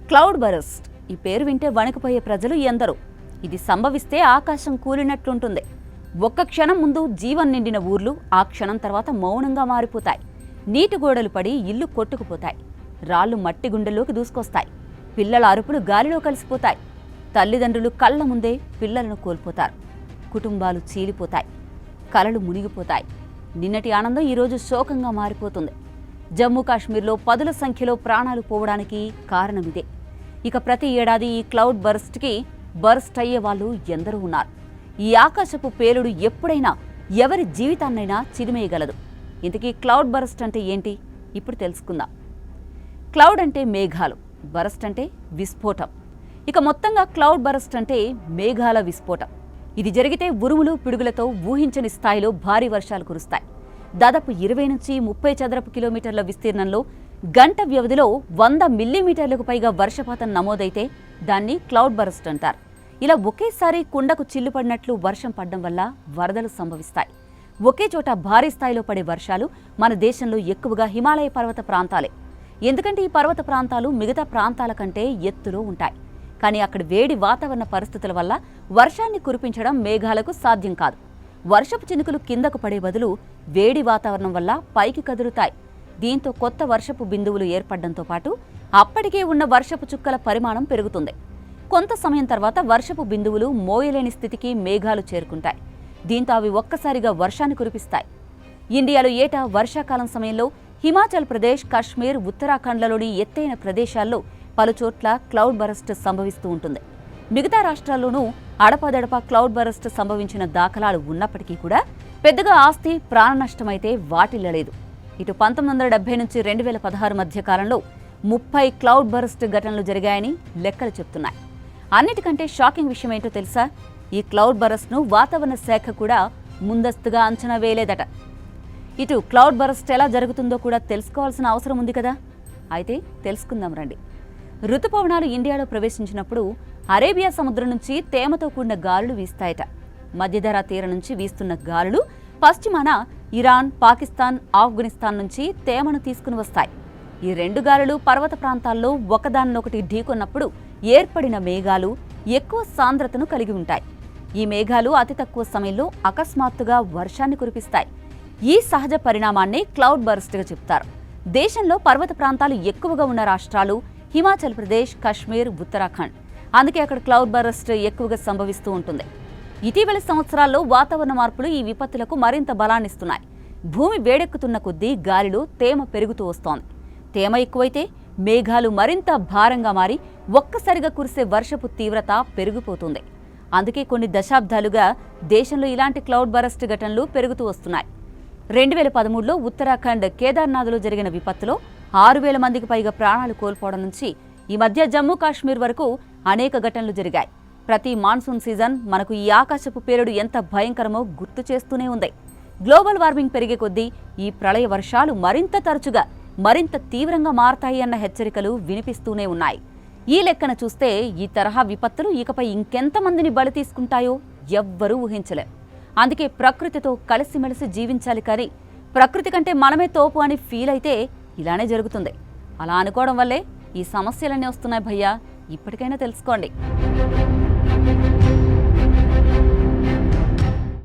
Cloud burst ఈ పేరు వింటే వణికిపోయే ప్రజలు ఎందరో. ఇది సంభవిస్తే ఆకాశం కూలినట్లుంటుంది. ఒక్క క్షణం ముందు జీవం నిండిన ఊర్లు ఆ క్షణం తర్వాత మౌనంగా మారిపోతాయి. నీటి గోడలు పడి ఇల్లు కొట్టుకుపోతాయి. రాళ్లు మట్టి గుండెల్లోకి దూసుకొస్తాయి. పిల్లల అరుపులు గాలిలో కలిసిపోతాయి. తల్లిదండ్రులు కళ్ల ముందే పిల్లలను కోల్పోతారు. కుటుంబాలు చీలిపోతాయి. కలలు మునిగిపోతాయి. నిన్నటి ఆనందం ఈరోజు శోకంగా మారిపోతుంది. జమ్మూ కాశ్మీర్లో పదుల సంఖ్యలో ప్రాణాలు పోవడానికి కారణమిదే. ఇక ప్రతి ఏడాది ఈ క్లౌడ్ బర్స్ట్ అయ్యే వాళ్ళు ఎందరో ఉన్నారు. ఈ ఆకాశపు పేలుడు ఎప్పుడైనా ఎవరి జీవితాన్నైనా చిదిమేయగలదు. ఇంతకీ క్లౌడ్ బరస్ట్ అంటే ఏంటి ఇప్పుడు తెలుసుకుందాం. క్లౌడ్ అంటే మేఘాలు, బరస్ట్ అంటే విస్ఫోటం. ఇక మొత్తంగా క్లౌడ్ బరస్ట్ అంటే మేఘాల విస్ఫోటం. ఇది జరిగితే ఉరుములు పిడుగులతో ఊహించని స్థాయిలో భారీ వర్షాలు కురుస్తాయి. దాదాపు 20 నుంచి 30 చదరపు కిలోమీటర్ల విస్తీర్ణంలో గంట వ్యవధిలో 100 మిల్లీమీటర్లకు పైగా వర్షపాతం నమోదైతే దాన్ని క్లౌడ్ బరస్ట్ అంటారు. ఇలా ఒకేసారి కుండకు చిల్లు పడినట్లు వర్షం పడడం వల్ల వరదలు సంభవిస్తాయి. ఒకే చోట భారీ స్థాయిలో పడే వర్షాలు మన దేశంలో ఎక్కువగా హిమాలయ పర్వత ప్రాంతాలే. ఎందుకంటే ఈ పర్వత ప్రాంతాలు మిగతా ప్రాంతాల కంటే ఎత్తులో ఉంటాయి. కానీ అక్కడ వేడి వాతావరణ పరిస్థితుల వల్ల వర్షాన్ని కురిపించడం మేఘాలకు సాధ్యం కాదు. వర్షపు చినుకులు కిందకు పడే బదులు వేడి వాతావరణం వల్ల పైకి కదులుతాయి. దీంతో కొత్త వర్షపు బిందువులు ఏర్పడడంతో పాటు అప్పటికే ఉన్న వర్షపు చుక్కల పరిమాణం పెరుగుతుంది. కొంత సమయం తర్వాత వర్షపు బిందువులు మోయలేని స్థితికి మేఘాలు చేరుకుంటాయి. దీంతో అవి ఒక్కసారిగా వర్షాన్ని కురిపిస్తాయి. ఇండియాలో ఏటా వర్షాకాలం సమయంలో హిమాచల్ ప్రదేశ్, కాశ్మీర్, ఉత్తరాఖండ్లలోని ఎత్తైన ప్రదేశాల్లో పలుచోట్ల క్లౌడ్ బరస్ట్ సంభవిస్తూ ఉంటుంది. మిగతా రాష్ట్రాల్లోనూ అడపాదడపా క్లౌడ్ బరస్ట్ సంభవించిన దాఖలాలు ఉన్నప్పటికీ కూడా పెద్దగా ఆస్తి, ప్రాణ నష్టమైతే వాటిల్లలేదు. ఇటు 1970 నుంచి 2016 మధ్య కాలంలో 30 క్లౌడ్ బరస్ట్ ఘటనలు జరిగాయని లెక్కలు చెప్తున్నాయి. అన్నిటికంటే షాకింగ్ విషయం ఏంటో తెలుసా? ఈ క్లౌడ్ బరస్ట్ను వాతావరణ శాఖ కూడా ముందస్తుగా అంచనా వేయలేదట. ఇటు క్లౌడ్ బరస్ట్ ఎలా జరుగుతుందో కూడా తెలుసుకోవాల్సిన అవసరం ఉంది కదా. అయితే తెలుసుకుందాం రండి. రుతుపవనాలు ఇండియాలో ప్రవేశించినప్పుడు అరేబియా సముద్రం నుంచి తేమతో కూడిన గాలులు వీస్తాయట. మధ్యధరా తీరం నుంచి వీస్తున్న గాలులు పశ్చిమాన ఇరాన్, పాకిస్తాన్, ఆఫ్ఘనిస్తాన్ నుంచి తేమను తీసుకుని వస్తాయి. ఈ రెండు గాలులు పర్వత ప్రాంతాల్లో ఒకదాన్నొకటి ఢీకొన్నప్పుడు ఏర్పడిన మేఘాలు ఎక్కువ సాంద్రతను కలిగి ఉంటాయి. ఈ మేఘాలు అతి తక్కువ సమయంలో అకస్మాత్తుగా వర్షాన్ని కురిపిస్తాయి. ఈ సహజ పరిణామాన్నే క్లౌడ్ బరస్ట్గా చెప్తారు. దేశంలో పర్వత ప్రాంతాలు ఎక్కువగా ఉన్న రాష్ట్రాలు హిమాచల్ ప్రదేశ్, కాశ్మీర్, ఉత్తరాఖండ్. అందుకే అక్కడ క్లౌడ్ బరస్ట్ ఎక్కువగా సంభవిస్తూ ఉంటుంది. ఇటీవలి సంవత్సరాల్లో వాతావరణ మార్పులు ఈ విపత్తులకు మరింత బలాన్నిస్తున్నాయి. భూమి వేడెక్కుతున్న కొద్దీ గాలిలో తేమ పెరుగుతూ వస్తోంది. తేమ ఎక్కువైతే మేఘాలు మరింత భారంగా మారి ఒక్కసారిగా కురిసే వర్షపు తీవ్రత పెరిగిపోతుంది. అందుకే కొన్ని దశాబ్దాలుగా దేశంలో ఇలాంటి క్లౌడ్ బరస్ట్ ఘటనలు పెరుగుతూ వస్తున్నాయి. 2013లో ఉత్తరాఖండ్ కేదార్నాథ్లో జరిగిన విపత్తులో 6,000 మందికి పైగా ప్రాణాలు కోల్పోవడం నుంచి ఈ మధ్య జమ్మూ కాశ్మీర్ వరకు అనేక ఘటనలు జరిగాయి. ప్రతి మాన్సూన్ సీజన్ మనకు ఈ ఆకాశపు పేలుడు ఎంత భయంకరమో గుర్తు చేస్తూనే ఉంది. గ్లోబల్ వార్మింగ్ పెరిగే కొద్దీ ఈ ప్రళయ వర్షాలు మరింత తరచుగా, మరింత తీవ్రంగా మారతాయి అన్న హెచ్చరికలు వినిపిస్తూనే ఉన్నాయి. ఈ లెక్కన చూస్తే ఈ తరహా విపత్తులు ఇకపై ఇంకెంతమందిని బలి తీసుకుంటాయో ఎవ్వరూ ఊహించలేరు. అందుకే ప్రకృతితో కలిసిమెలిసి జీవించాలి. కానీ ప్రకృతి కంటే మనమే తోపు అని ఫీల్ అయితే ఇలానే జరుగుతుంది. అలా అనుకోవడం వల్లే ఈ సమస్యలన్నీ వస్తున్నాయి భయ్యా. ఇప్పటికైనా తెలుసుకోండి.